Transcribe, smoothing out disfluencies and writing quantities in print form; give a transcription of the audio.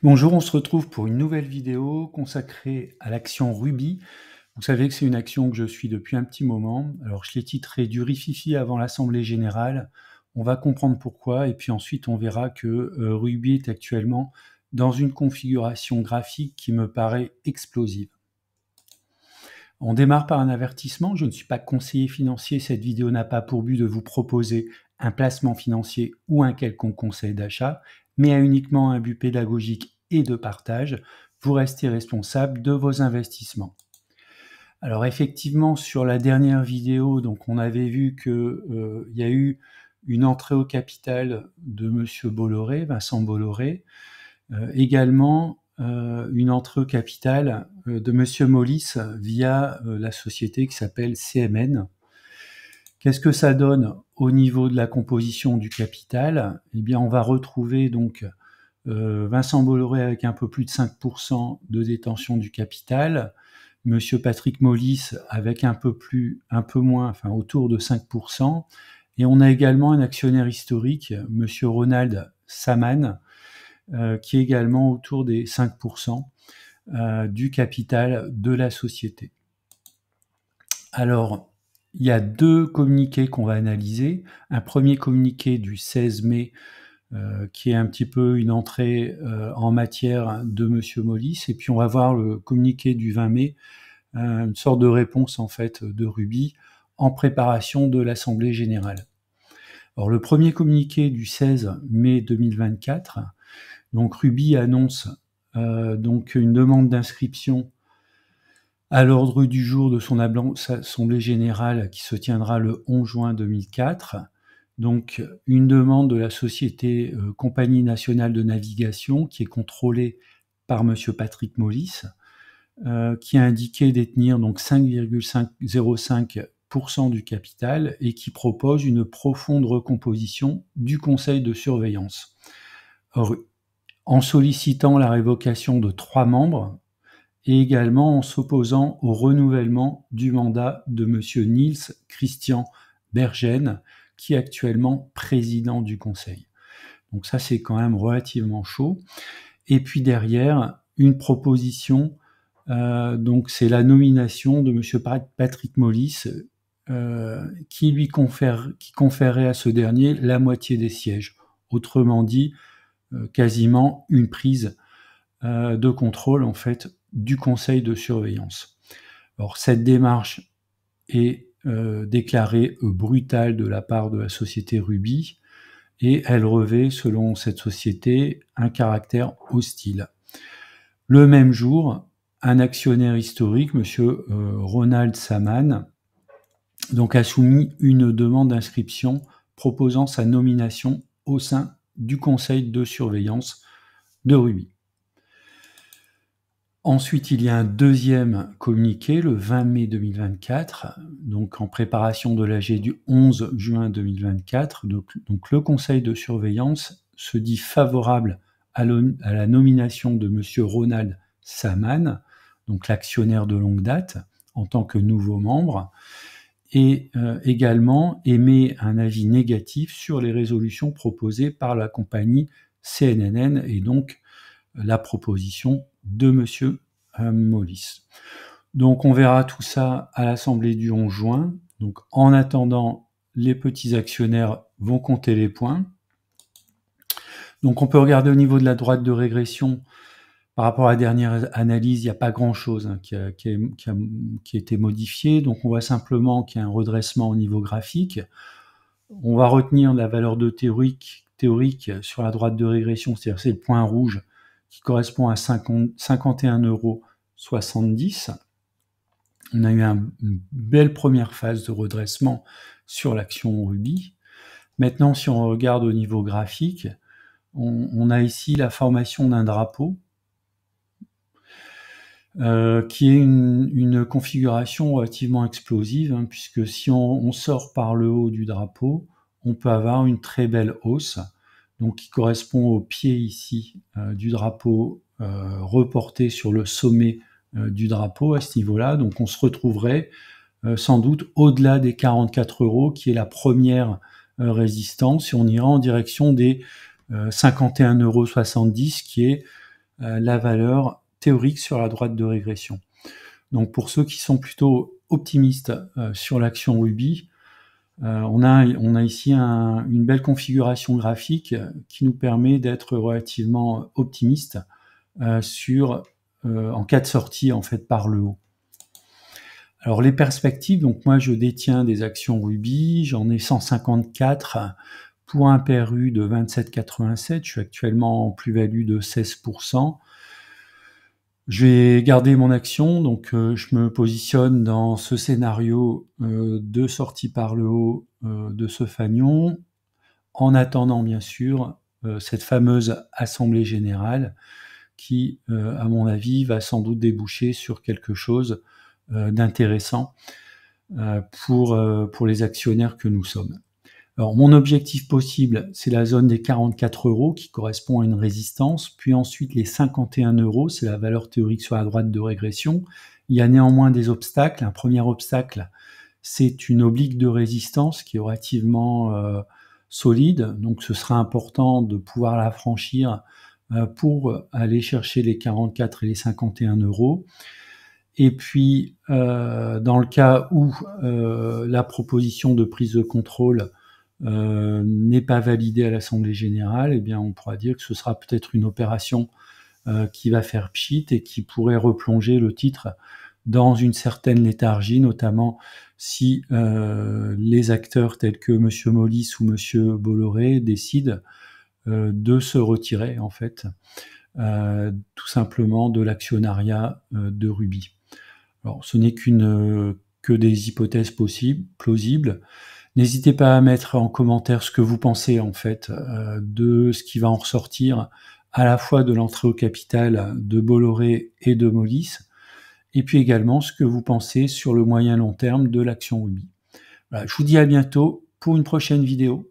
Bonjour, on se retrouve pour une nouvelle vidéo consacrée à l'action Ruby. Vous savez que c'est une action que je suis depuis un petit moment. Alors je l'ai titrée du Rififi avant l'Assemblée Générale. On va comprendre pourquoi et puis ensuite on verra que Ruby est actuellement dans une configuration graphique qui me paraît explosive. On démarre par un avertissement. Je ne suis pas conseiller financier. Cette vidéo n'a pas pour but de vous proposer un placement financier ou un quelconque conseil d'achat, mais a uniquement un but pédagogique et de partage. Vous restez responsable de vos investissements. Alors effectivement, sur la dernière vidéo, donc on avait vu que y a eu une entrée au capital de Monsieur Bolloré, Vincent Bolloré, également une entrée au capital de Monsieur Molis via la société qui s'appelle CMN. Qu'est-ce que ça donne au niveau de la composition du capital? Eh bien, on va retrouver donc Vincent Bolloré avec un peu plus de 5% de détention du capital, Monsieur Patrick Molis avec un peu moins, enfin autour de 5%, et on a également un actionnaire historique, Monsieur Ronald Saman, qui est également autour des 5% du capital de la société. Alors, il y a deux communiqués qu'on va analyser. Un premier communiqué du 16 mai, qui est un petit peu une entrée en matière de Monsieur Molis, et puis on va voir le communiqué du 20 mai, une sorte de réponse en fait de Ruby en préparation de l'Assemblée Générale. Alors le premier communiqué du 16 mai 2024, donc Ruby annonce donc une demande d'inscription à l'ordre du jour de son assemblée générale qui se tiendra le 11 juin 2004. Donc une demande de la société Compagnie nationale de navigation qui est contrôlée par Monsieur Patrick Molis, qui a indiqué détenir donc 5,05% du capital et qui propose une profonde recomposition du conseil de surveillance. Or, en sollicitant la révocation de 3 membres et également en s'opposant au renouvellement du mandat de Monsieur Niels Christian Bergen, qui est actuellement président du conseil. Donc ça, c'est quand même relativement chaud. Et puis derrière, une proposition, donc c'est la nomination de Monsieur Patrick Molis, qui conférerait à ce dernier la moitié des sièges. Autrement dit, quasiment une prise de contrôle en fait du conseil de surveillance. Alors cette démarche est déclarée brutale de la part de la société Ruby et elle revêt, selon cette société, un caractère hostile. Le même jour, un actionnaire historique, Monsieur Ronald Saman, donc a soumis une demande d'inscription proposant sa nomination au sein du conseil de surveillance de Ruby. Ensuite, il y a un deuxième communiqué, le 20 mai 2024, donc en préparation de l'AG du 11 juin 2024. Donc le conseil de surveillance se dit favorable à la nomination de Monsieur Ronald Saman, donc l'actionnaire de longue date, en tant que nouveau membre, et également émet un avis négatif sur les résolutions proposées par la compagnie CNN et donc la proposition de Monsieur Molis. Donc on verra tout ça à l'Assemblée du 11 juin. Donc en attendant, les petits actionnaires vont compter les points. Donc on peut regarder au niveau de la droite de régression. Par rapport à la dernière analyse, il n'y a pas grand-chose qui a été modifié. Donc on voit simplement qu'il y a un redressement au niveau graphique. On va retenir la valeur de théorique sur la droite de régression, c'est-à-dire c'est le point rouge qui correspond à 51,70 €. On a eu une belle première phase de redressement sur l'action Ruby. Maintenant, si on regarde au niveau graphique, on a ici la formation d'un drapeau qui est une configuration relativement explosive, hein, puisque si on sort par le haut du drapeau, on peut avoir une très belle hausse, donc qui correspond au pied ici du drapeau reporté sur le sommet du drapeau à ce niveau-là. Donc on se retrouverait sans doute au-delà des 44 €, qui est la première résistance, et on ira en direction des 51,70 €, qui est la valeur théorique sur la droite de régression. Donc pour ceux qui sont plutôt optimistes sur l'action Ruby, on a ici une belle configuration graphique qui nous permet d'être relativement optimiste en cas de sortie en fait par le haut. Alors les perspectives, donc moi je détiens des actions Ruby, j'en ai 154 pour un PRU de 27,87, je suis actuellement en plus-value de 16%. Je vais garder mon action, donc je me positionne dans ce scénario de sortie par le haut de ce fanion, en attendant bien sûr cette fameuse assemblée générale qui, à mon avis, va sans doute déboucher sur quelque chose d'intéressant pour les actionnaires que nous sommes. Alors mon objectif possible, c'est la zone des 44 € qui correspond à une résistance, puis ensuite les 51 €, c'est la valeur théorique sur la droite de régression. Il y a néanmoins des obstacles. Un premier obstacle, c'est une oblique de résistance qui est relativement solide, donc ce sera important de pouvoir la franchir pour aller chercher les 44 et les 51 €. Et puis, dans le cas où la proposition de prise de contrôle n'est pas validée à l'Assemblée générale, eh bien, on pourra dire que ce sera peut-être une opération qui va faire pchit et qui pourrait replonger le titre dans une certaine léthargie, notamment si les acteurs tels que M. Mollis ou M. Bolloré décident de se retirer, en fait, tout simplement de l'actionnariat de Ruby. Alors, ce n'est que des hypothèses plausibles. N'hésitez pas à mettre en commentaire ce que vous pensez en fait de ce qui va en ressortir à la fois de l'entrée au capital de Bolloré et de Mollis, et puis également ce que vous pensez sur le moyen long terme de l'action Ruby. Voilà, je vous dis à bientôt pour une prochaine vidéo.